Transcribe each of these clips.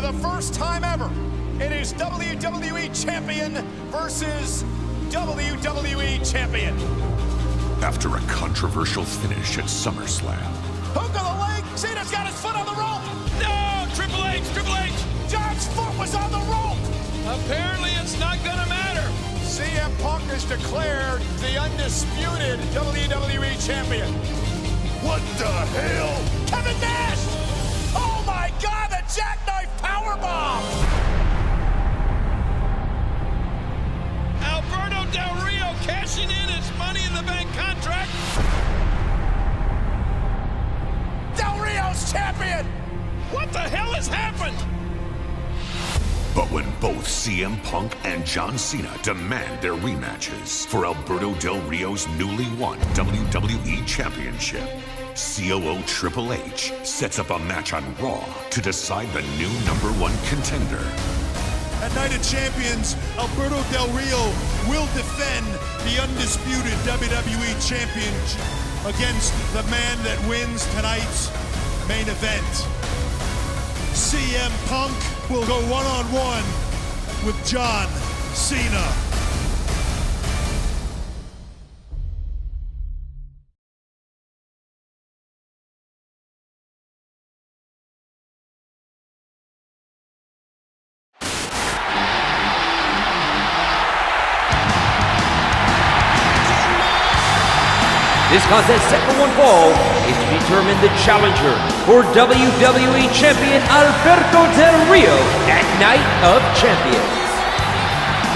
for the first time ever, it is WWE Champion versus WWE Champion. After a controversial finish at SummerSlam. Hook of the leg, Cena's got his foot on the rope. No, Triple H, Triple H. John's foot was on the rope. Apparently it's not gonna matter. CM Punk is declared the undisputed WWE Champion. What the hell? Kevin Nash! Oh my God, the jackknife powerbomb! Alberto Del Rio cashing in his Money in the Bank contract. Del Rio's champion! What the hell has happened? But when both CM Punk and John Cena demand their rematches for Alberto Del Rio's newly won WWE Championship, COO Triple H sets up a match on Raw to decide the new #1 contender. At Night of Champions, Alberto Del Rio will defend the undisputed WWE Championship against the man that wins tonight's main event. CM Punk will go one-on-one with John Cena. This contest set for one fall is to determine the challenger for WWE Champion Alberto Del Rio at Night of Champions.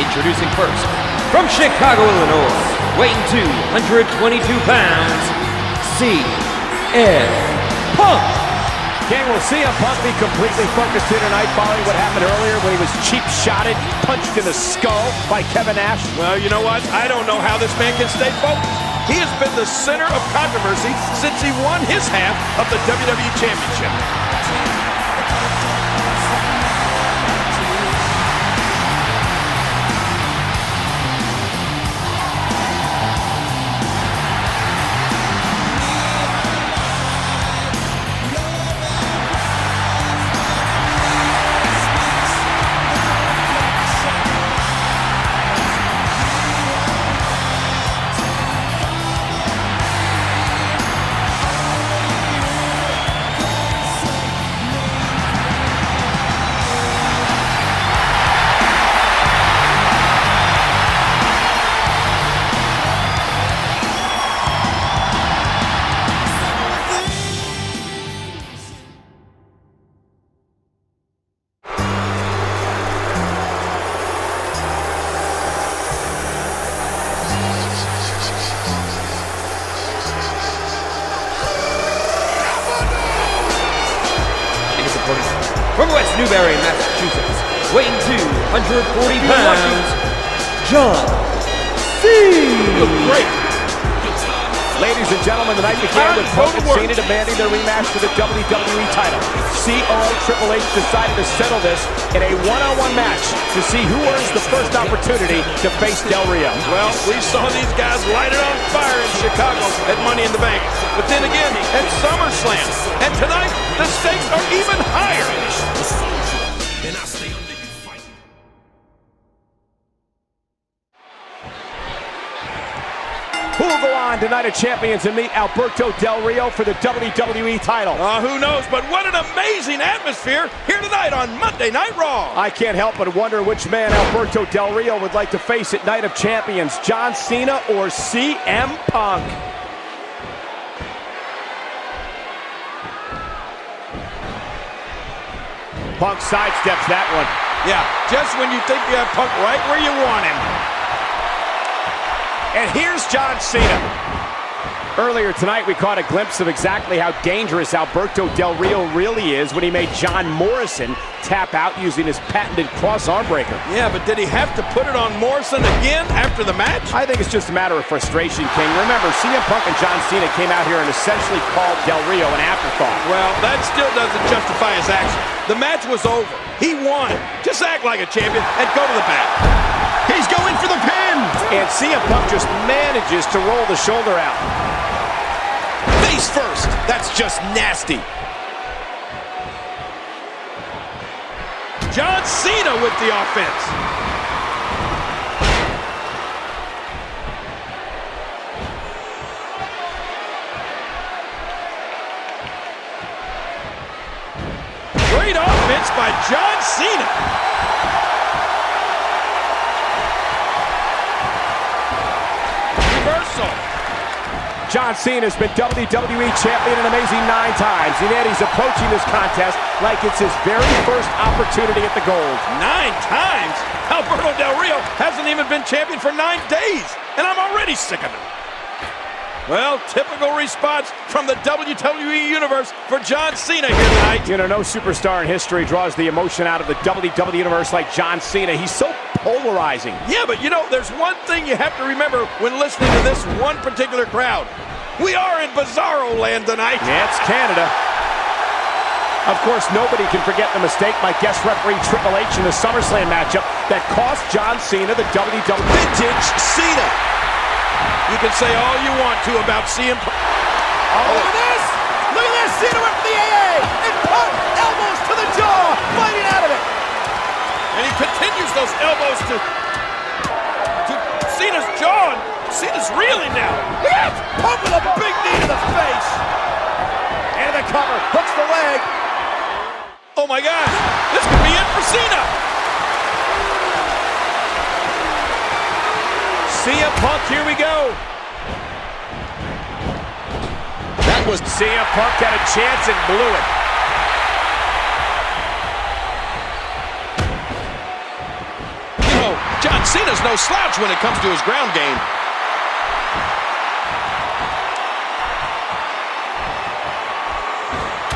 Introducing first, from Chicago, Illinois, weighing 222 pounds, CM Punk. King, will CM Punk be completely focused here tonight following what happened earlier when he was cheap-shotted, punched in the skull by Kevin Nash? Well, you know what? I don't know how this man can stay focused. He has been the center of controversy since he won his half of the WWE Championship. From West Newbury, Massachusetts, weighing 240 pounds, John Cena. Great. Ladies and gentlemen, the night began with Punk and Cena demanding their rematch for the WWE title. COO Triple H decided to settle this in a one-on-one match to see who earns the first opportunity to face Del Rio. Well, we saw these guys light it on fire in Chicago at Money in the Bank. But then again, at SummerSlam. And tonight, the stakes are even higher. And I stay under you fight. Who will go on tonight of Champions and meet Alberto Del Rio for the WWE title? Who knows, but what an amazing atmosphere here tonight on Monday Night Raw. I can't help but wonder which man Alberto Del Rio would like to face at Night of Champions, John Cena or CM Punk. Punk sidesteps that one. Yeah, just when you think you have Punk right where you want him. And here's John Cena. Earlier tonight, we caught a glimpse of exactly how dangerous Alberto Del Rio really is when he made John Morrison tap out using his patented cross-arm breaker. Yeah, but did he have to put it on Morrison again after the match? I think it's just a matter of frustration, King. Remember, CM Punk and John Cena came out here and essentially called Del Rio an afterthought. Well, that still doesn't justify his action. The match was over. He won. Just act like a champion and go to the back. He's going for the pin! And CM Punk just manages to roll the shoulder out. Face first. That's just nasty. John Cena with the offense. Great offense by John Cena. Reversal. John Cena has been WWE Champion an amazing 9 times, and yet he's approaching this contest like it's his very first opportunity at the gold. 9 times? Alberto Del Rio hasn't even been champion for 9 days, and I'm already sick of it. Well, typical response from the WWE Universe for John Cena here tonight. You know, no superstar in history draws the emotion out of the WWE Universe like John Cena. He's so polarizing. Yeah, but you know, there's one thing you have to remember when listening to this one particular crowd. We are in Bizarro Land tonight. Yeah, it's Canada. Of course, nobody can forget the mistake by guest referee Triple H in the SummerSlam matchup that cost John Cena the WWE. Vintage Cena. You can say all you want to about CM Punk. Oh, look at this! Look at this! Cena went for the AA! And Punk elbows to the jaw, fighting out of it! And he continues those elbows to Cena's jaw. And Cena's reeling now. Look at it! Punk with a big knee to the face! And the cover, hooks the leg. Oh my gosh, this could be it for Cena. CM Punk, here we go. That was CM Punk had a chance and blew it. You know, John Cena's no slouch when it comes to his ground game.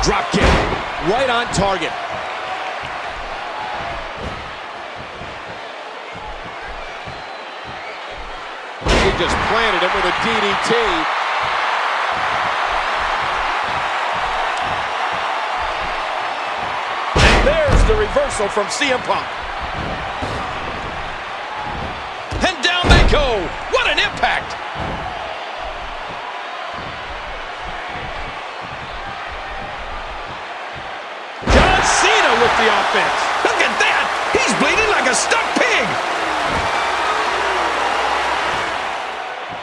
Drop kick, right on target. He just planted him with a DDT. And there's the reversal from CM Punk. And down they go. What an impact. John Cena with the offense. Look at that. He's bleeding like a stuck pig.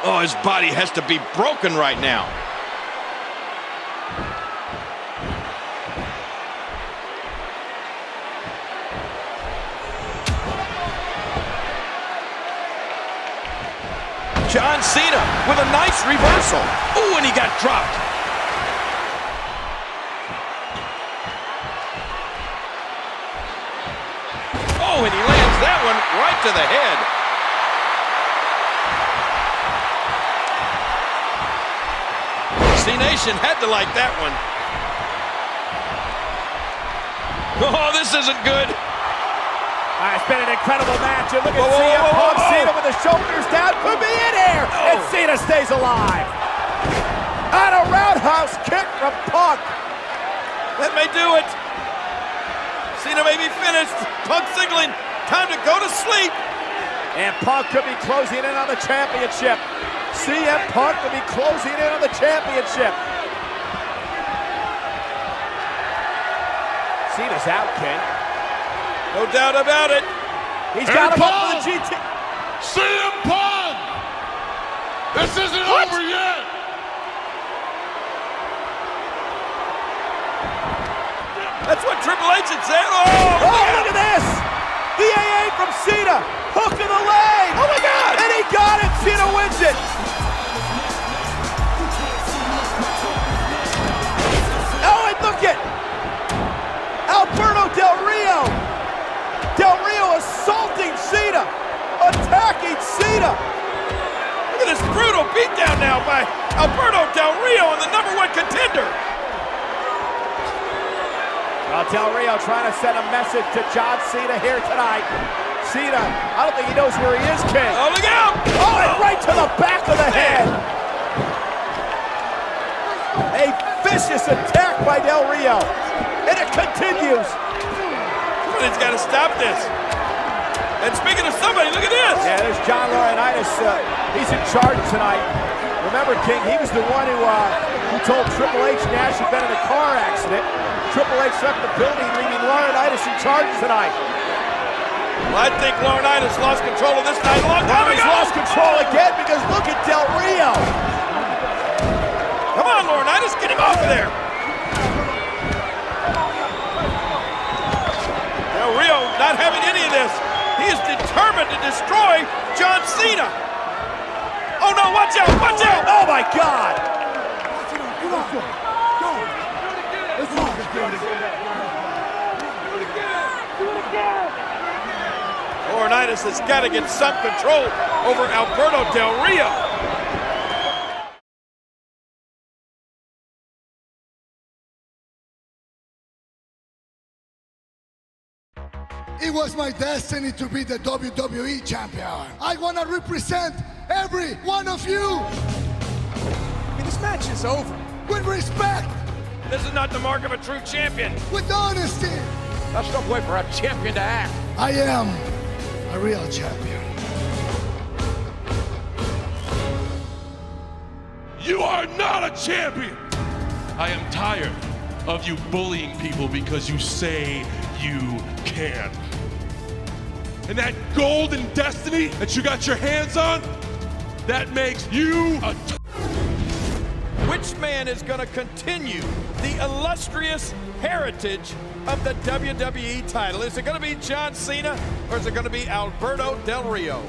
Oh, his body has to be broken right now. John Cena with a nice reversal. Ooh, and he got dropped. Oh, and he lands that one right to the head. C-Nation had to like that one. Oh, this isn't good. It's been an incredible match. And look at Whoa, CM whoa, whoa, Punk. whoa. Cena with the shoulders down. Could be in here. Oh. And Cena stays alive. And a roundhouse kick from Punk. That may do it. Cena may be finished. Punk signaling time to go to sleep. And Punk could be closing in on the championship. CM Punk could be closing in on the championship. Cena's out, King. No doubt about it. He's got him up for the GT. CM Punk! This isn't over yet! That's what Triple H had said. Oh, Look at this! The AA from Cena! Hook of the leg! Oh my God! And he got it! Cena wins it! Oh, and look at Alberto Del Rio! Del Rio assaulting Cena! Attacking Cena! Look at this brutal beatdown now by Alberto Del Rio and the #1 contender. Well, Del Rio trying to send a message to John Cena here tonight. Cena, I don't think he knows where he is, King. Oh, look out! Oh, and right to the back of the head! A vicious attack by Del Rio. And it continues. Somebody's got to stop this. And speaking of somebody, look at this. Yeah, there's John Laurinaitis. He's in charge tonight. Remember, King, he was the one who who told Triple H Nash had been in a car accident. Triple H left the building, leaving Laurinaitis in charge tonight. Well, I think Laurinaitis lost control of this night a long time ago. He's lost control again because look at Del Rio. Come on, Laurinaitis, get him off of there. Del Rio not having any of this. He is determined to destroy John Cena. Oh no, watch out, watch out. Oh my God. Laurinaitis has got to get some control over Alberto Del Rio. It was my destiny to be the WWE champion. I want to represent every one of you. I mean, this match is over. With respect. This is not the mark of a true champion. With honesty. That's no way for a champion to act. I am a real champion. You are not a champion! I am tired of you bullying people because you say you can. And that golden destiny that you got your hands on, that makes you a Which man is going to continue the illustrious heritage of the WWE title? Is it going to be John Cena or is it going to be Alberto Del Rio?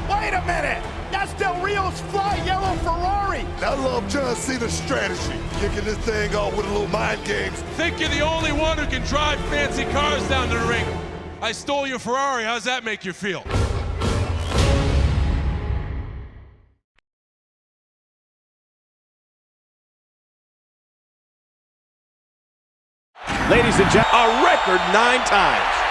Wait a minute. That's Del Rio's fly yellow Ferrari. I love John Cena's strategy. Kicking this thing off with a little mind games. think you're the only one who can drive fancy cars down to the ring. I stole your Ferrari. How's that make you feel? Ladies and gentlemen, A record 9 times.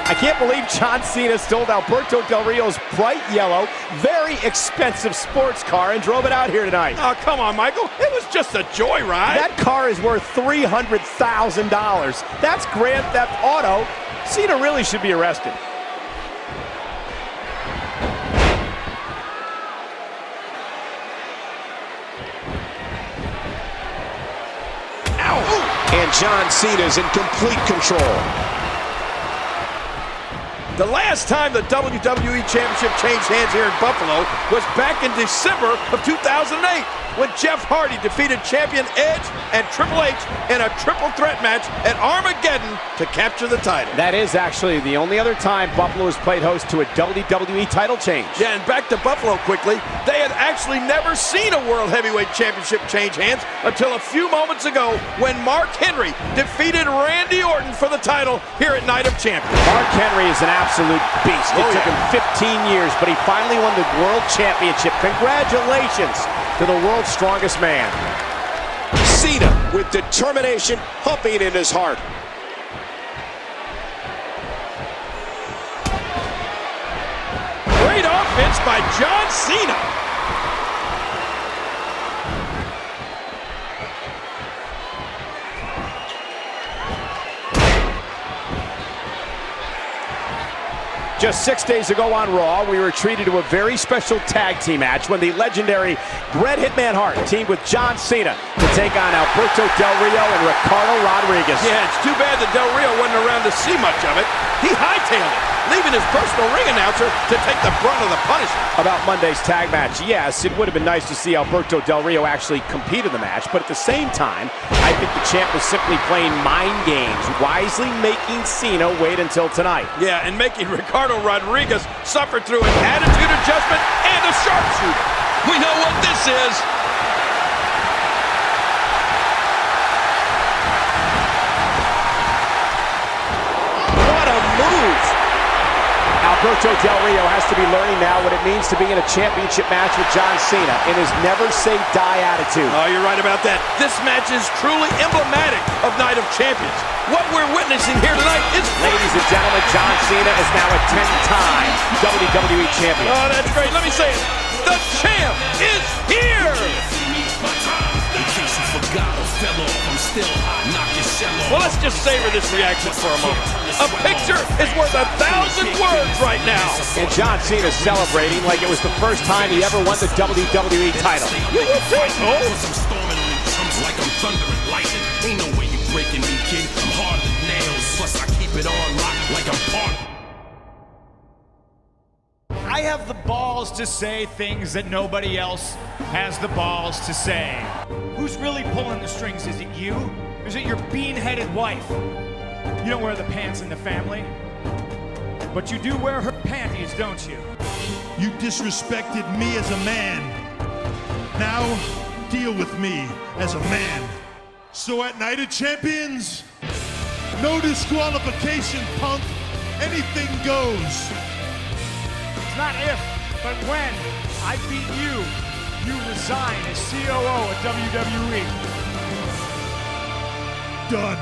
I can't believe John Cena stole Alberto Del Rio's bright yellow, very expensive sports car and drove it out here tonight. Oh, come on, Michael. It was just a joyride. That car is worth $300,000. That's Grand Theft Auto. Cena really should be arrested. Ow! And John Cena's in complete control. The last time the WWE Championship changed hands here in Buffalo was back in December of 2008 when Jeff Hardy defeated champion Edge and Triple H in a triple threat match at Armageddon to capture the title. That is actually the only other time Buffalo has played host to a WWE title change. Yeah, and back to Buffalo quickly, they had actually never seen a World Heavyweight Championship change hands until a few moments ago when Mark Henry defeated Randy Orton for the title here at Night of Champions. Mark Henry is an absolute beast. It took him 15 years, but he finally won the World Championship. Congratulations to the world's strongest man. Cena with determination pumping in his heart. Great offense by John Cena. Just 6 days ago on Raw, we were treated to a very special tag team match when the legendary Bret Hitman Hart teamed with John Cena to take on Alberto Del Rio and Ricardo Rodriguez. Yeah, it's too bad that Del Rio wasn't around to see much of it. He hightailed it, leaving his personal ring announcer to take the brunt of the punishment. About Monday's tag match, yes, it would have been nice to see Alberto Del Rio actually compete in the match, but at the same time, I think the champ was simply playing mind games, wisely making Cena wait until tonight. Yeah, and making Ricardo Rodriguez suffer through an attitude adjustment and a sharpshooter. We know what this is. Alberto Del Rio has to be learning now what it means to be in a championship match with John Cena in his never-say-die attitude. Oh, you're right about that. This match is truly emblematic of Night of Champions. What we're witnessing here tonight is... Ladies and gentlemen, John Cena is now a 10-time WWE champion. Oh, that's great. Let me say it. The champ is here! Well, let's just savor this reaction for a moment. A picture is worth 1,000 words right now. And John Cena's celebrating like it was the first time he ever won the WWE title. You would think so. Like I'm thunder and lightning. Ain't no way you breaking me, kid. I'm harder than nails. Plus I keep it on lock like I'm part. I have the balls to say things that nobody else has the balls to say. Who's really pulling the strings? Is it you? Or is it your bean-headed wife? You don't wear the pants in the family, but you do wear her panties, don't you? You disrespected me as a man. Now, deal with me as a man. So at Night of Champions, no disqualification, Punk. Anything goes. It's not if, but when I beat you, you resign as COO at WWE. Done.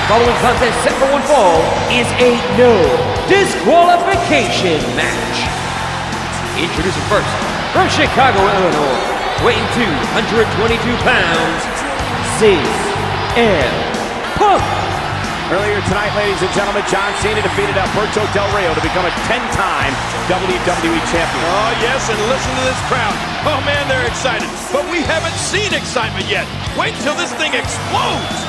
Following contest set for one fall is a no disqualification match. Introducing first, from Chicago, Illinois, weighing 222 pounds, CM Punk. Earlier tonight, ladies and gentlemen, John Cena defeated Alberto Del Rio to become a 10-time WWE champion. Oh, yes, and listen to this crowd. Oh, man, they're excited. But we haven't seen excitement yet. Wait till this thing explodes.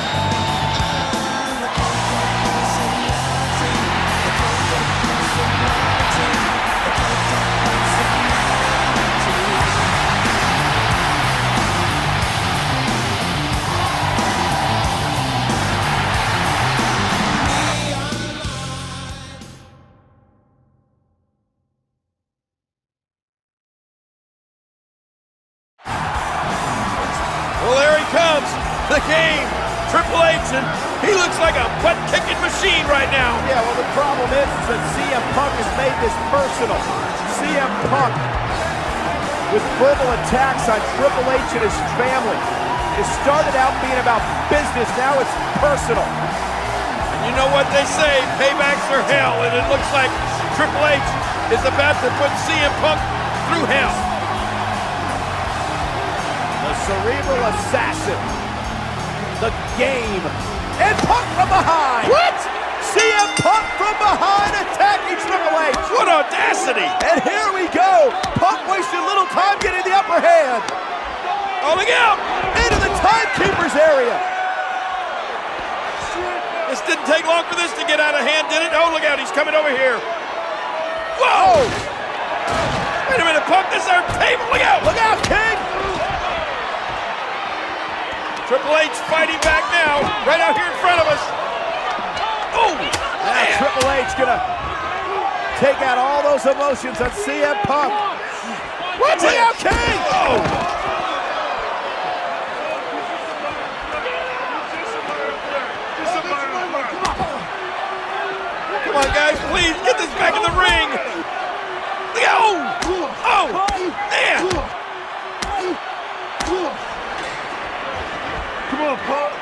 Well, there he comes, the game, Triple H, and he looks like a butt-kicking machine right now. Yeah, well, the problem is that CM Punk has made this personal. CM Punk, with verbal attacks on Triple H and his family. It started out being about business, now it's personal. And you know what they say, paybacks are hell, and it looks like Triple H is about to put CM Punk through hell. The cerebral assassin. The game. And Punk from behind. What? CM Punk from behind attacking Triple H. What audacity. And here we go. Punk wasted little time getting the upper hand. Oh, look out. Into the timekeeper's area. This didn't take long for this to get out of hand, did it? Oh, look out. He's coming over here. Whoa. Wait a minute, Punk. This is our table. Look out. Look out, King. Triple H fighting back now, right out here in front of us. Oh, man. Triple H gonna take out all those emotions on CM Punk. What's Look out, King! Oh. Come on, guys, please get this back in the ring. Look out! Oh, man! Come on, Punk.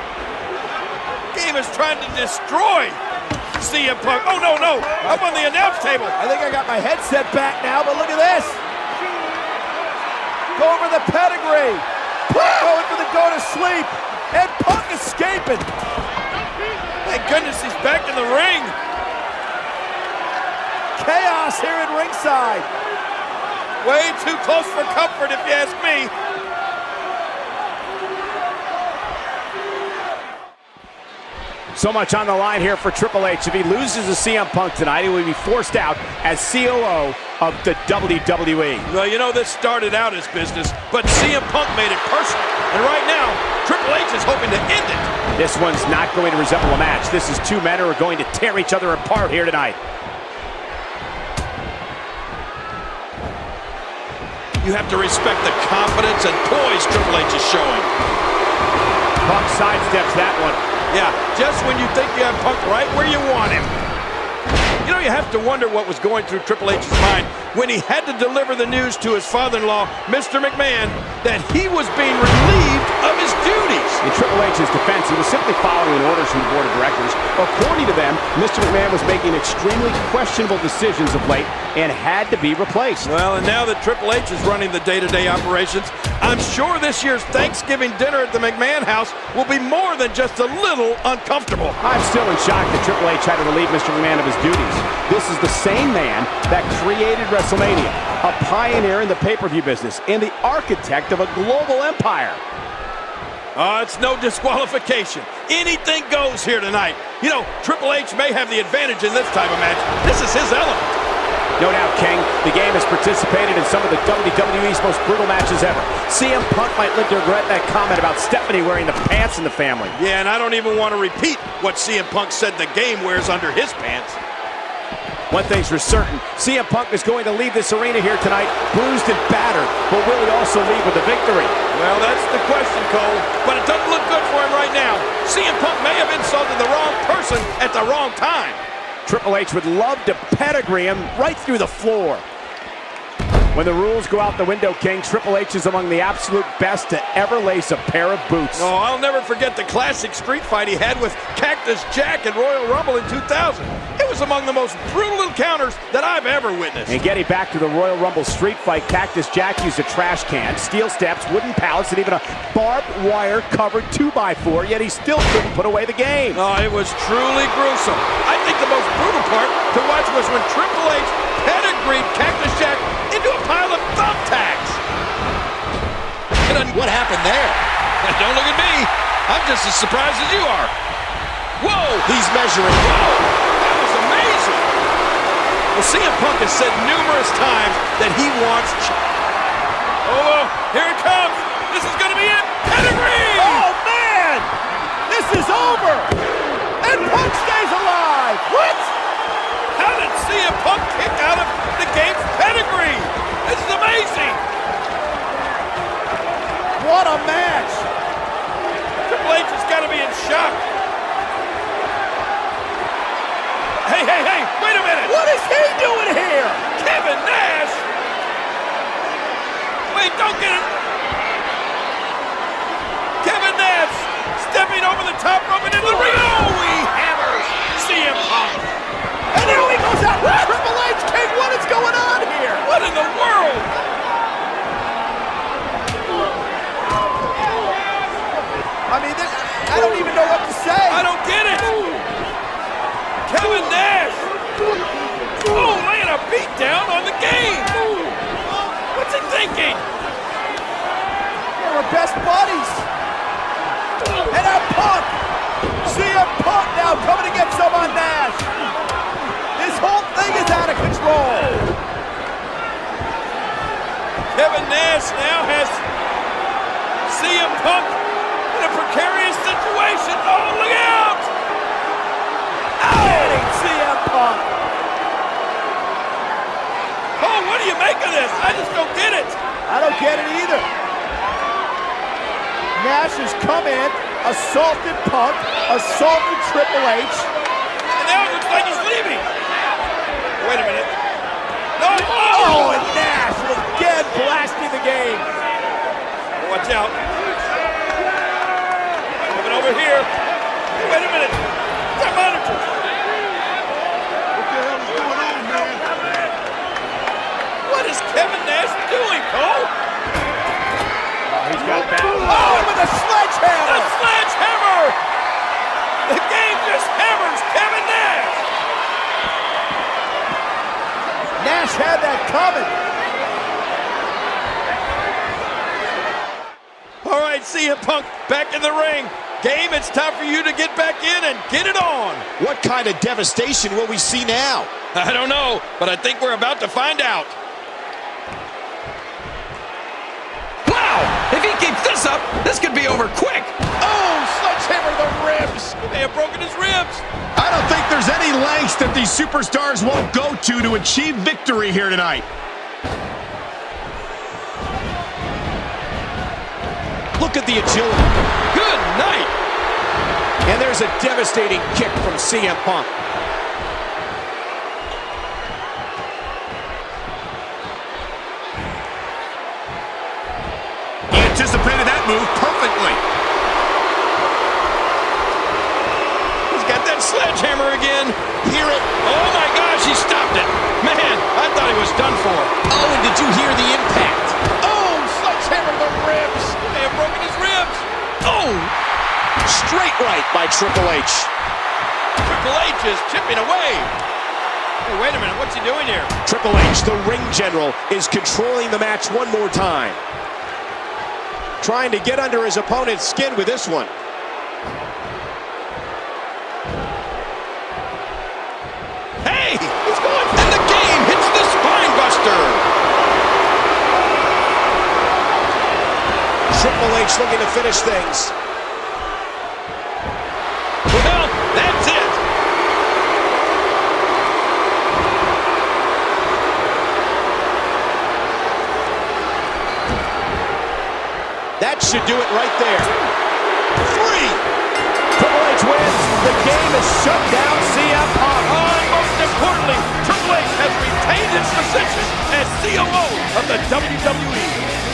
Game is trying to destroy CM Punk. Oh, no, no. Up on the announce table. I think I got my headset back now, but look at this. Go over the pedigree. Punk going for the go to sleep. And Punk escaping. Thank goodness he's back in the ring. Chaos here at ringside. Way too close for comfort, if you ask me. So much on the line here for Triple H. If he loses to CM Punk tonight, he will be forced out as COO of the WWE. Well, you know, this started out as business, but CM Punk made it personal. And right now, Triple H is hoping to end it. This one's not going to resemble a match. This is two men who are going to tear each other apart here tonight. You have to respect the confidence and poise Triple H is showing. Punk sidesteps that one. Yeah, just when you think you have Punk right where you want him. You know, you have to wonder what was going through Triple H's mind when he had to deliver the news to his father-in-law, Mr. McMahon, that he was being relieved of his duties. In Triple H's defense, he was simply following orders from the board of directors. According to them, Mr. McMahon was making extremely questionable decisions of late and had to be replaced. Well, and now that Triple H is running the day-to-day operations, I'm sure this year's Thanksgiving dinner at the McMahon house will be more than just a little uncomfortable. I'm still in shock that Triple H had to relieve Mr. McMahon of his duties. This is the same man that created WrestleMania, a pioneer in the pay-per-view business, and the architect of a global empire. It's no disqualification. Anything goes here tonight. You know, Triple H may have the advantage in this type of match. This is his element. No doubt, King, the game has participated in some of the WWE's most brutal matches ever. CM Punk might live to regret that comment about Stephanie wearing the pants in the family. Yeah, and I don't even want to repeat what CM Punk said the game wears under his pants. One thing's for certain, CM Punk is going to leave this arena here tonight bruised and battered, but will he also leave with a victory? Well, that's the question, Cole, but it doesn't look good for him right now. CM Punk may have insulted the wrong person at the wrong time. Triple H would love to pedigree him right through the floor. When the rules go out the window, King, Triple H is among the absolute best to ever lace a pair of boots. Oh, I'll never forget the classic street fight he had with Cactus Jack at Royal Rumble in 2000. It was among the most brutal encounters that I've ever witnessed. And getting back to the Royal Rumble street fight, Cactus Jack used a trash can, steel steps, wooden pallets, and even a barbed wire covered 2x4, yet he still couldn't put away the game. Oh, it was truly gruesome. I think the most brutal part to watch was when Triple H pedigreed Cactus Jack into a pile of thumbtacks. What happened there? Don't look at me. I'm just as surprised as you are. Whoa! He's measuring. Whoa! That was amazing. Well, CM Punk has said numerous times that he wants... Oh, here it comes. This is going to be it. Pedigree! Oh, man! This is over! And Punk stays alive! What? How did CM Punk kick out of the game's pedigree? This is amazing! What a match! Triple H has got to be in shock. Hey, wait a minute! What is he doing here? Kevin Nash! Wait, don't get it! Kevin Nash stepping over the top rope and into the ring. Oh, he hammers CM Punk! And now he goes out with Triple H. King, what is going on here? What in the world? I mean, I don't even know what to say. I don't get it. Kevin Nash. Oh, laying a beat down on the game. What's he thinking? We're best buddies. And now Punk. CM Punk now coming to get some on Nash. This whole thing is out of control. Kevin Nash now has CM Punk in a precarious situation. Oh, look out! Getting CM Punk. Oh, what do you make of this? I just don't get it. I don't get it either. Nash has come in, assaulted Punk, assaulted Triple H. And now it looks like he's leaving. Wait a minute. No! Oh, and Nash again blasting the game. Watch out. Coming over here. Hey, wait a minute. The monitor. What the hell is going on, man? What is Kevin Nash doing, Cole? He's got that. Oh, with a sledgehammer. A sledgehammer! The game just hammers Kevin Nash. Nash had that coming. All right, CM Punk back in the ring, Game, it's time for you to get back in and get it on. What kind of devastation will we see now? I don't know, but I think we're about to find out. Wow! If he keeps this up, this could be over quick. Oh, sledgehammer to the ribs. He may have broken his ribs. I don't think there's any lengths that these superstars won't go to achieve victory here tonight. Look at the agility. Good night. And there's a devastating kick from CM Punk. He anticipated that move perfectly. He's got that sledgehammer again. Hear it. Oh my gosh, he stopped it. Man, I thought he was done for. Oh, and did you hear the impact? Oh, sledgehammer to the ribs. He may have broken his ribs. Oh, Straight right by Triple H. Triple H is chipping away. Hey, wait a minute, what's he doing here? Triple H, the ring general, is controlling the match one more time. Trying to get under his opponent's skin with this one. Hey, he's going, and the game hits the spine buster. Triple H looking to finish things. Well, that's it. That should do it right there. 3. Triple H wins. The game is shut down. CM Punk. And most importantly, Triple H has retained his position as COO of the WWE.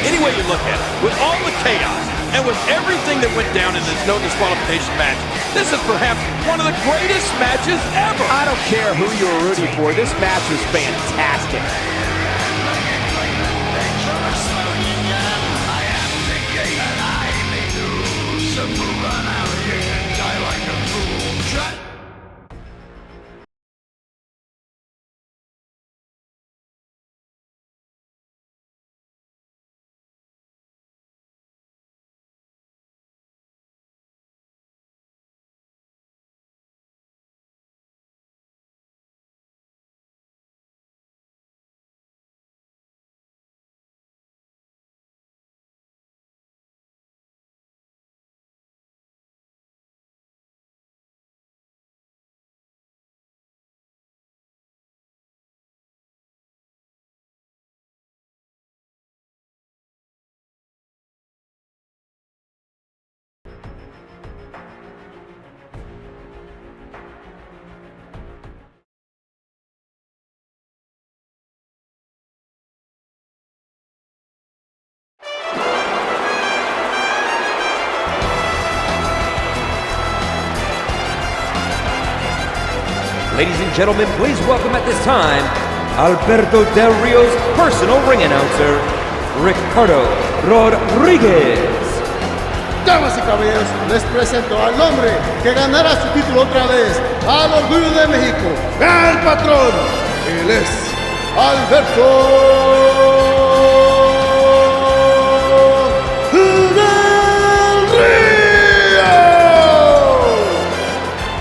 Any way you look at it, with all the chaos and with everything that went down in this no disqualification match, this is perhaps one of the greatest matches ever. I don't care who you were rooting for. This match was fantastic. Ladies and gentlemen, please welcome at this time, Alberto Del Rio's personal ring announcer, Ricardo Rodriguez. Damas y caballeros, les presento al hombre que ganará su título otra vez, al Orgullo de México, el patrón. Él es Alberto Del Rio.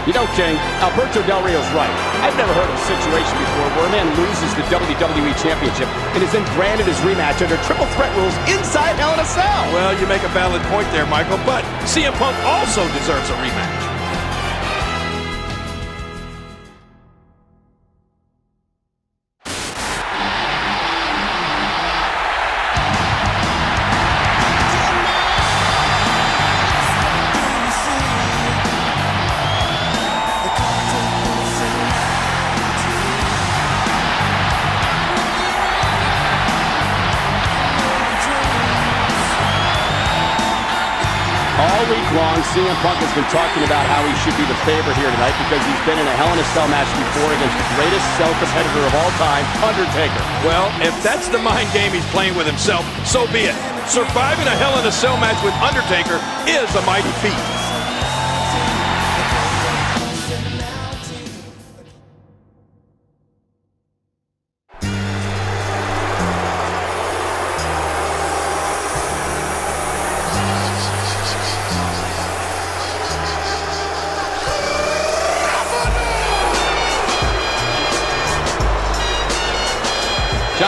You know, King, Alberto Del Rio's right. I've never heard of a situation before where a man loses the WWE Championship and is then granted his rematch under triple threat rules inside Hell in a Cell. Well, you make a valid point there, Michael, but CM Punk also deserves a rematch. All week long, CM Punk has been talking about how he should be the favorite here tonight because he's been in a Hell in a Cell match before against the greatest cell competitor of all time, Undertaker. Well, if that's the mind game he's playing with himself, so be it. Surviving a Hell in a Cell match with Undertaker is a mighty feat.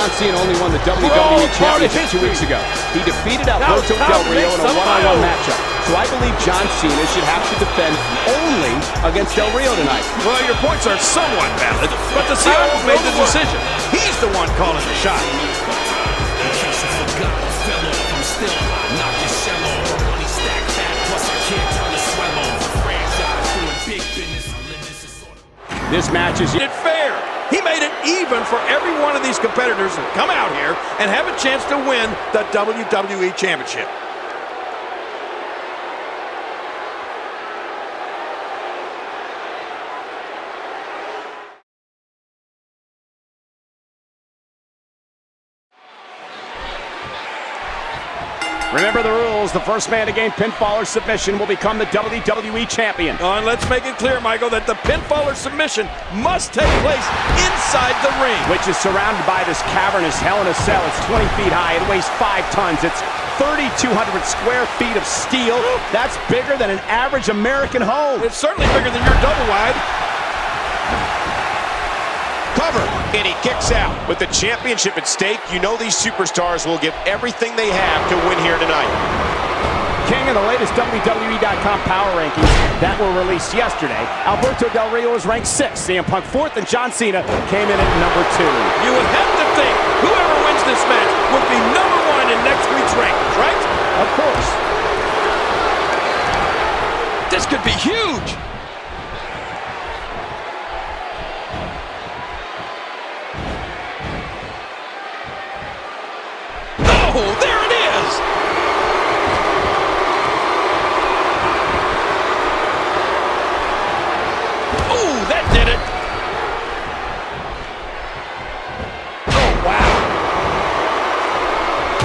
John Cena only won the WWE Championship 2 weeks ago. He defeated Alberto Del Rio in a one-on-one matchup. So I believe John Cena should have to defend only against Del Rio tonight. Well, your points are somewhat valid, but the COO made the decision. He's the one calling the shot. In case you forgot, fell off, I'm still hot, knock your shell off. Money stack fat, plus I can't turn the swell off. Franchise doing big business, I live this sort of. This match is fair. He made it even for every one of these competitors to come out here and have a chance to win the WWE Championship. Remember the rules. The first man to gain pinfall or submission will become the WWE Champion. And let's make it clear, Michael, that the pinfall or submission must take place inside the ring. Which is surrounded by this cavernous Hell in a Cell. It's 20 feet high. It weighs 5 tons. It's 3,200 square feet of steel. That's bigger than an average American home. It's certainly bigger than your double wide. Cover, and he kicks out. With the championship at stake, you know these superstars will give everything they have to win here tonight. King of the latest WWE.com power rankings that were released yesterday, Alberto Del Rio is ranked 6th, CM Punk 4th, and John Cena came in at number 2. You would have to think whoever wins this match would be number 1 in next week's rankings, right? Of course. This could be huge. Oh, there it is! Oh, that did it! Oh, wow!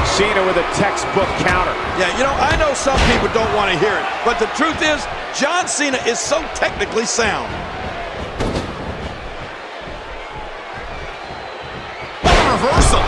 Cena with a textbook counter. Yeah, you know, I know some people don't want to hear it, but the truth is, John Cena is so technically sound. What a reversal!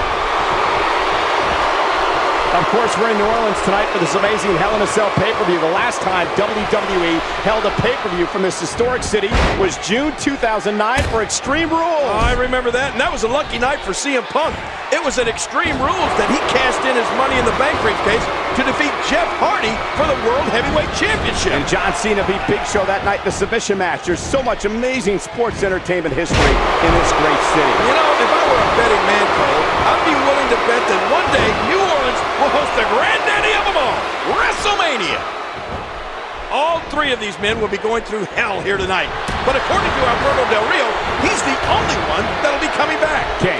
Of course, we're in New Orleans tonight for this amazing Hell in a Cell pay-per-view. The last time WWE held a pay-per-view from this historic city was June 2009 for Extreme Rules. Oh, I remember that, and that was a lucky night for CM Punk. It was at Extreme Rules that he cashed in his Money in the Bank briefcase to defeat Jeff Hardy for the World Heavyweight Championship. And John Cena beat Big Show that night in the submission match. There's so much amazing sports entertainment history in this great city. You know, if I were a betting man, Cole, I'd be willing to bet that one day New Orleans will host the granddaddy of them all, WrestleMania. All 3 of these men will be going through hell here tonight. But according to Alberto Del Rio, he's the only one that'll be coming back. King,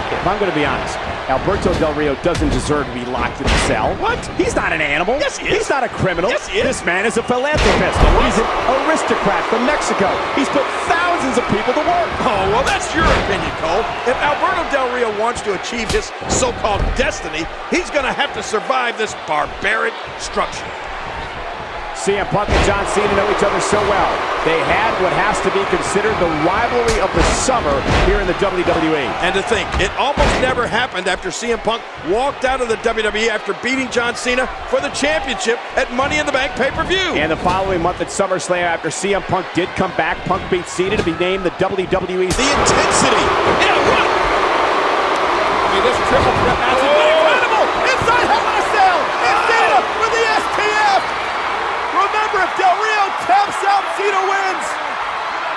if I'm going to be honest, Alberto Del Rio doesn't deserve to be locked in a cell. What? He's not an animal. Yes, he is. He's not a criminal. Yes, he is. This man is a philanthropist. He's an aristocrat from Mexico. He's put thousands of people to work. Oh, well, that's your opinion, Cole. If Alberto Del Rio wants to achieve his so-called destiny, he's going to have to survive this barbaric structure. CM Punk and John Cena know each other so well. They had what has to be considered the rivalry of the summer here in the WWE. And to think, it almost never happened after CM Punk walked out of the WWE after beating John Cena for the championship at Money in the Bank pay-per-view. And the following month at SummerSlam, after CM Punk did come back, Punk beat Cena to be named the WWE's. The intensity. Yeah, what? I mean, this triple threat match has been incredible. Inside Hell in a Cell. It's Cena with the STF. Remember, if Del Rio taps out, Cena wins.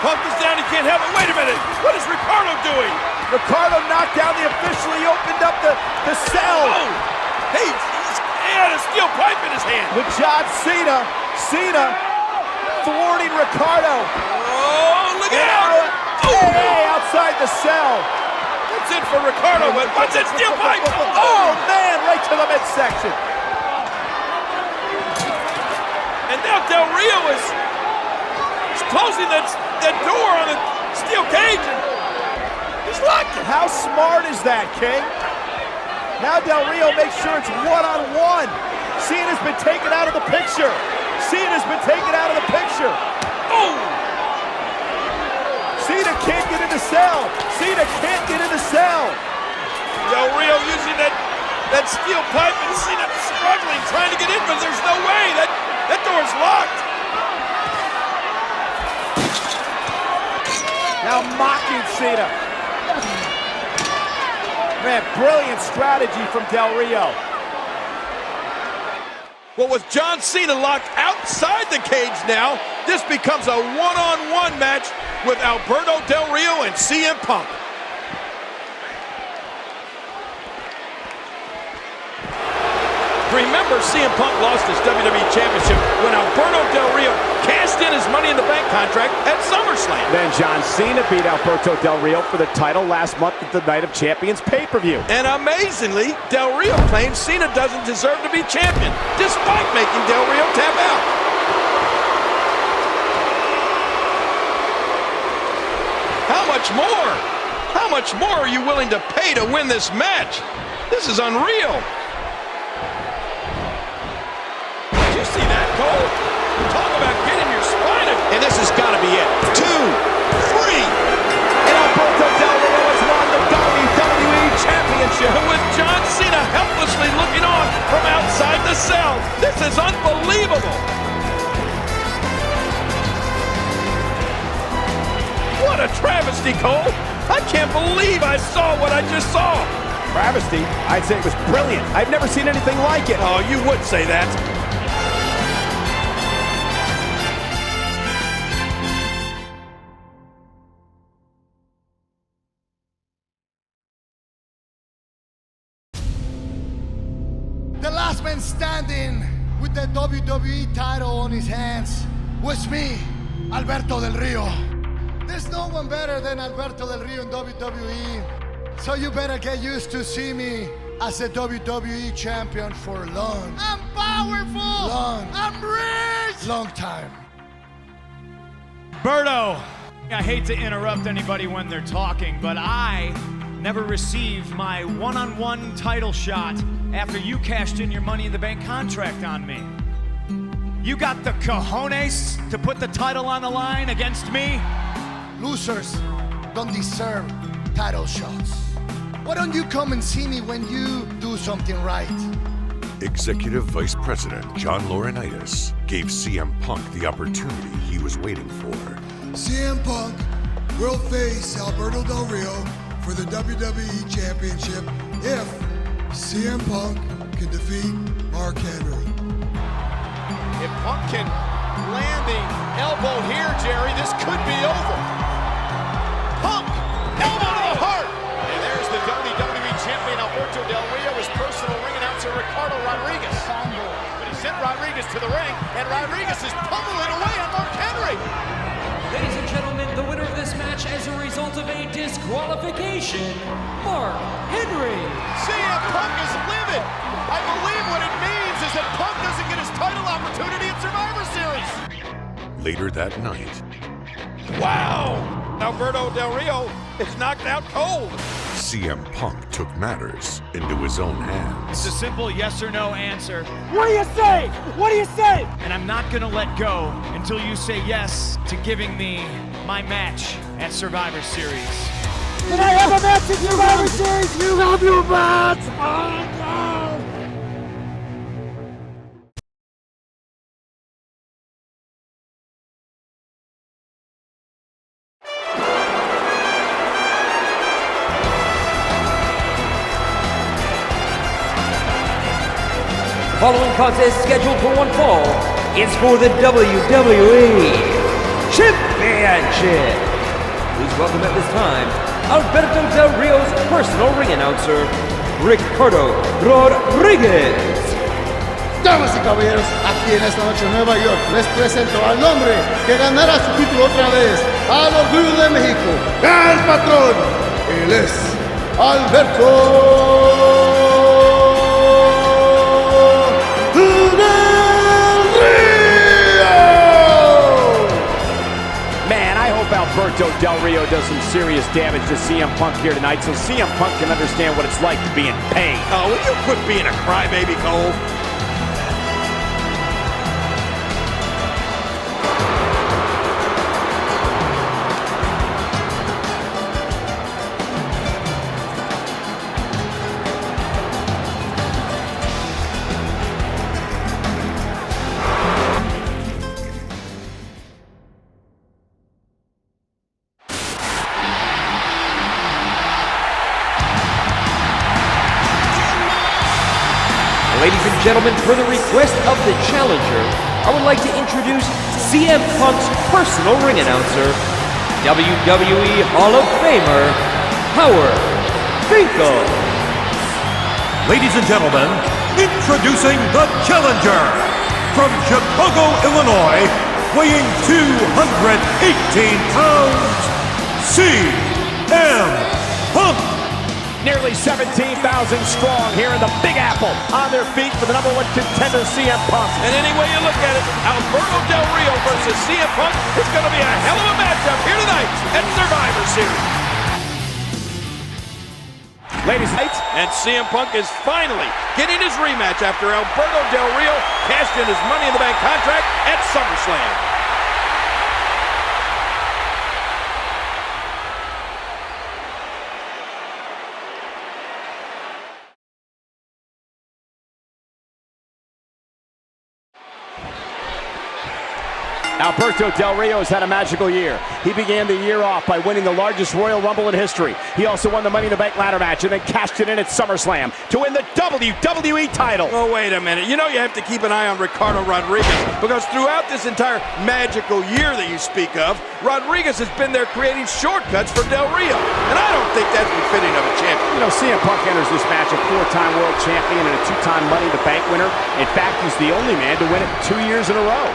Punk is down, he can't help it. Wait a minute, what is Ricardo doing? Ricardo knocked down the official. He opened up the cell. Oh, hey, he had a steel pipe in his hand. With John Cena, thwarting Ricardo. Oh, look out! Hey, outside the cell. That's it for Ricardo, but what's that steel pipe? Oh, man, right to the midsection. And now Del Rio is closing that door on the steel cage, and he's locked it. How smart is that, King? Now Del Rio makes sure it's one-on-one. Cena's been taken out of the picture. Oh! Cena can't get in the cell. Del Rio using that steel pipe, and Cena struggling, trying to get in, but there's no way. That door's locked. Now mocking Cena. Man, brilliant strategy from Del Rio. Well, with John Cena locked outside the cage now, this becomes a one-on-one match with Alberto Del Rio and CM Punk. Remember, CM Punk lost his WWE Championship when Alberto Del Rio cashed in his Money in the Bank contract at SummerSlam. Then John Cena beat Alberto Del Rio for the title last month at the Night of Champions pay-per-view. And amazingly, Del Rio claims Cena doesn't deserve to be champion, despite making Del Rio tap out. How much more? How much more are you willing to pay to win this match? This is unreal. Did you see that, Cole? Talk about getting your spine. And this has got to be it. 2, 3. And Alberto Del Rio has won the WWE Championship. And with John Cena helplessly looking on from outside the cell. This is unbelievable. What a travesty, Cole. I can't believe I saw what I just saw. Travesty? I'd say it was brilliant. I've never seen anything like it. Oh, you would say that. The last man standing with the WWE title on his hands was me, Alberto Del Rio. There's no one better than Alberto Del Rio in WWE, so you better get used to see me as a WWE champion for long. I'm powerful! Long. I'm rich! Long time. Berto, I hate to interrupt anybody when they're talking, but I never received my one-on-one title shot after you cashed in your Money in the Bank contract on me. You got the cojones to put the title on the line against me? Losers don't deserve title shots. Why don't you come and see me when you do something right? Executive Vice President John Laurinaitis gave CM Punk the opportunity he was waiting for. CM Punk will face Alberto Del Rio for the WWE Championship if CM Punk can defeat Mark Henry. If Punk can land the elbow here, Jerry, this could be over. Punk, elbow to the heart. And there's the WWE Champion Alberto Del Rio, his personal ring announcer Ricardo Rodriguez. But he sent Rodriguez to the ring, and Rodriguez is pummeling away on Mark Henry. Ladies and gentlemen, the winner of this match as a result of a disqualification, Mark Henry. CM Punk is livid. I believe what it means is that Punk doesn't get his title opportunity at Survivor Series. Later that night, Wow! Alberto Del Rio is knocked out cold. CM Punk took matters into his own hands. It's a simple yes or no answer. What do you say? What do you say? And I'm not gonna let go until you say yes to giving me my match at Survivor Series. Can I have a match at Survivor Series? You have your match! Oh, no. The following contest scheduled for one fall is for the WWE Championship. Please welcome at this time Alberto Del Rio's personal ring announcer, Ricardo Rodriguez. Damas y caballeros, aquí en esta noche en Nueva York les presento al hombre que ganará su título otra vez, al Orgullo de México, el patrón. Él es Alberto Alberto Del Rio does some serious damage to CM Punk here tonight, so CM Punk can understand what it's like to be in pain. Oh, will you quit being a crybaby, Cole? gentlemen, per the request of the challenger, I would like to introduce CM Punk's personal ring announcer, WWE Hall of Famer, Howard Finkel. Ladies and gentlemen, introducing the challenger from Chicago, Illinois, weighing 218 pounds, CM Punk. Nearly 17,000 strong here in the Big Apple, on their feet for the #1 contender, CM Punk. And any way you look at it, Alberto Del Rio versus CM Punk is going to be a hell of a matchup here tonight at Survivor Series. Ladies and gentlemen, and CM Punk is finally getting his rematch after Alberto Del Rio cashed in his Money in the Bank contract at SummerSlam. Alberto Del Rio has had a magical year. He began the year off by winning the largest Royal Rumble in history. He also won the Money in the Bank ladder match and then cashed it in at SummerSlam to win the WWE title. Oh, wait a minute. You know you have to keep an eye on Ricardo Rodriguez, because throughout this entire magical year that you speak of, Rodriguez has been there creating shortcuts for Del Rio. And I don't think that's befitting of a champion. You know, CM Punk enters this match a 4-time world champion and a 2-time Money in the Bank winner. In fact, he's the only man to win it 2 years in a row.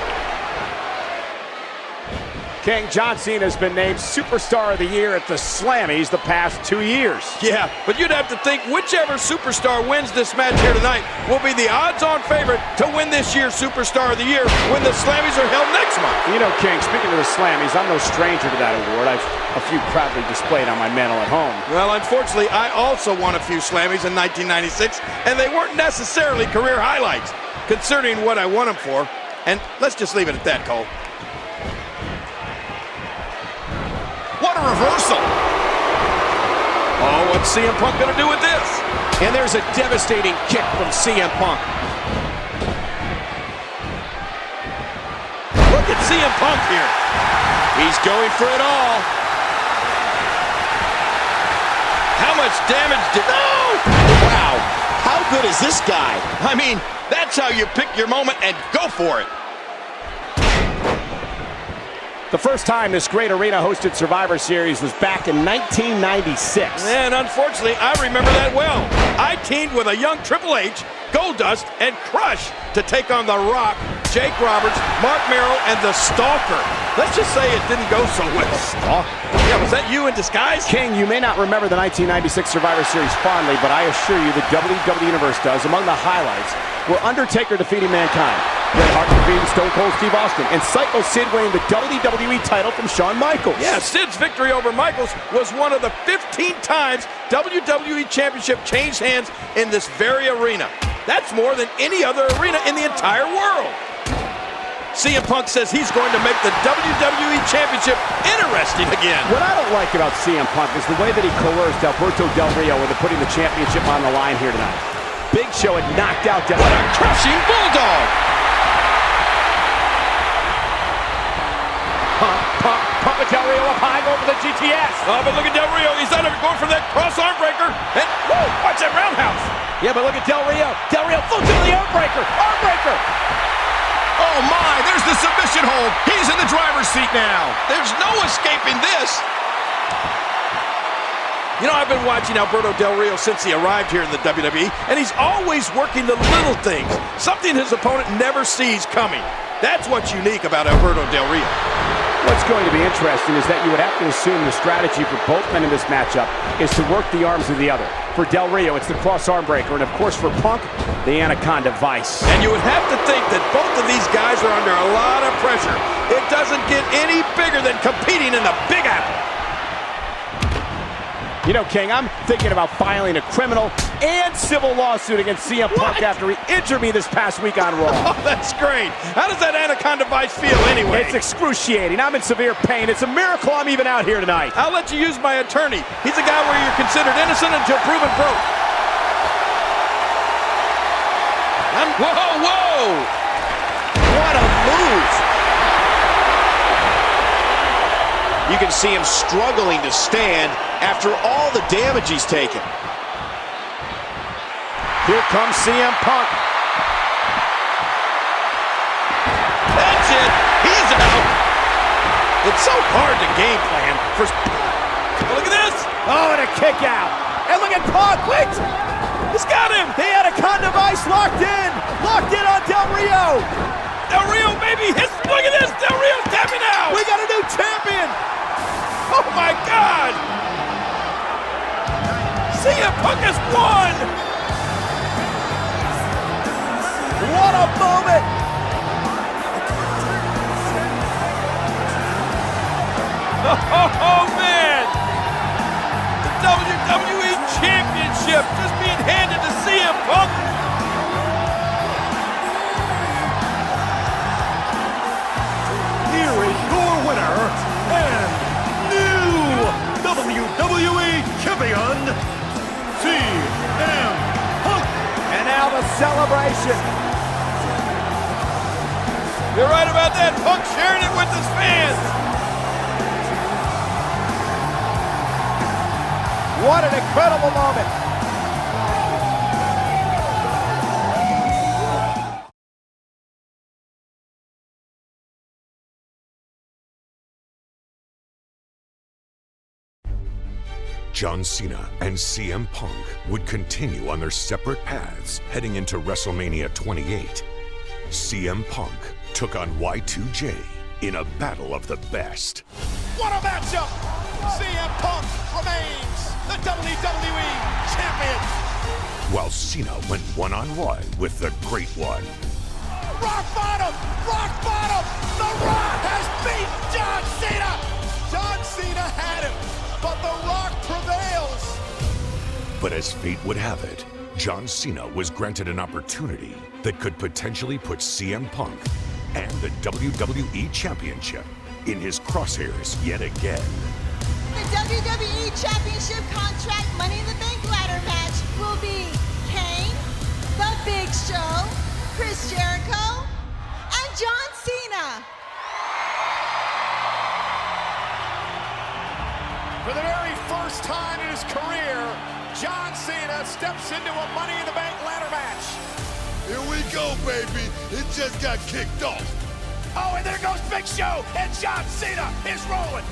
King John Cena has been named Superstar of the Year at the Slammies the past 2 years. Yeah, but you'd have to think whichever superstar wins this match here tonight will be the odds-on favorite to win this year's Superstar of the Year when the Slammies are held next month. You know, King, speaking of the Slammies, I'm no stranger to that award. I've a few proudly displayed on my mantle at home. Well, unfortunately, I also won a few Slammies in 1996, and they weren't necessarily career highlights, considering what I won them for. And let's just leave it at that, Cole. What a reversal! Oh, what's CM Punk gonna do with this? And there's a devastating kick from CM Punk. Look at CM Punk here. He's going for it all. How much damage did... No! Wow, how good is this guy? I mean, that's how you pick your moment and go for it. The first time this great arena hosted Survivor Series was back in 1996. And unfortunately, I remember that well. I teamed with a young Triple H, Goldust, and Crush to take on The Rock, Jake Roberts, Mark Merrill, and The Stalker. Let's just say it didn't go so well. Stalker? Yeah, was that you in disguise? King, you may not remember the 1996 Survivor Series fondly, but I assure you the WWE Universe does. Among the highlights were Undertaker defeating Mankind, Bret Hart defeating Stone Cold Steve Austin, and Psycho Sid winning the WWE title from Shawn Michaels. Yeah, Sid's victory over Michaels was one of the 15 times WWE Championship changed hands in this very arena. That's more than any other arena in the entire world. CM Punk says he's going to make the WWE Championship interesting again. What I don't like about CM Punk is the way that he coerced Alberto Del Rio into putting the championship on the line here tonight. Big Show had knocked out Del Rio. What a crushing bulldog! Pump Del Rio up high, going for the GTS. Oh, but look at Del Rio. He's going for that cross arm breaker. And, whoa, watch that roundhouse. Yeah, but look at Del Rio. Del Rio full to the arm breaker. Arm breaker. Oh my, there's the submission hold. He's in the driver's seat now. There's no escaping this. You know, I've been watching Alberto Del Rio since he arrived here in the WWE, and he's always working the little things, something his opponent never sees coming. That's what's unique about Alberto Del Rio. What's going to be interesting is that you would have to assume the strategy for both men in this matchup is to work the arms of the other. For Del Rio, it's the cross arm breaker, and of course for Punk, the Anaconda Vice. And you would have to think that both of these guys are under a lot of pressure. It doesn't get any bigger than competing in the Big Apple. You know, King, I'm thinking about filing a criminal and civil lawsuit against CM Punk after he injured me this past week on Raw. Oh, that's great. How does that Anaconda Vice feel anyway? It's excruciating. I'm in severe pain. It's a miracle I'm even out here tonight. I'll let you use my attorney. He's a guy where you're considered innocent until proven broke. Whoa! What a move! You can see him struggling to stand after all the damage he's taken. Here comes CM Punk. It's so hard to game plan for... Oh, look at this! Oh, and a kick out. And look at Punk. Wait! He's got him! He had a condom ice locked in on Del Rio. Del Rio maybe hits. Look at this! Del Rio tapping out! We got a new champion! Oh my God! CM Punk has won! What a moment! Oh man! The WWE Championship just being handed to CM Punk! Here is your winner and new WWE Champion, CM Punk. And now the celebration. You're right about that. Punk sharing it with his fans. What an incredible moment. John Cena and CM Punk would continue on their separate paths heading into WrestleMania 28. CM Punk took on Y2J in a battle of the best. What a matchup! CM Punk remains the WWE Champion. While Cena went one-on-one with the Great One. Rock bottom! Rock bottom! The Rock has beat John Cena! John Cena had him, but The Rock prevails. But as fate would have it, John Cena was granted an opportunity that could potentially put CM Punk and the WWE Championship in his crosshairs yet again. The WWE Championship Contract Money in the Bank ladder match will be Kane, The Big Show, Chris Jericho, and John Cena. For the very first time in his career, John Cena steps into a Money in the Bank ladder match. Here we go, baby. It just got kicked off. Oh, and there goes Big Show, and John Cena is rolling.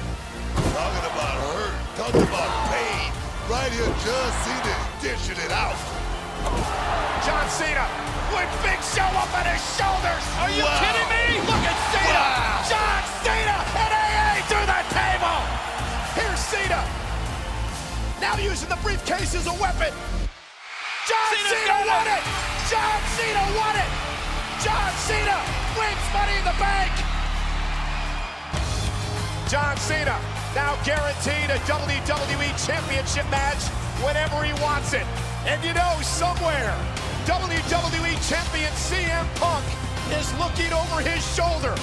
Talking about hurt, talking about pain. Right here, John Cena is dishing it out. John Cena with Big Show up on his shoulders. Are you kidding me? Look at Cena. Wow. John Cena and AA to the table. Here's Cena. Now using the briefcase as a weapon. John Cena won it. John Cena won it. John Cena wins Money in the Bank. John Cena now guaranteed a WWE Championship match whenever he wants it. And you know, somewhere, WWE Champion CM Punk is looking over his shoulder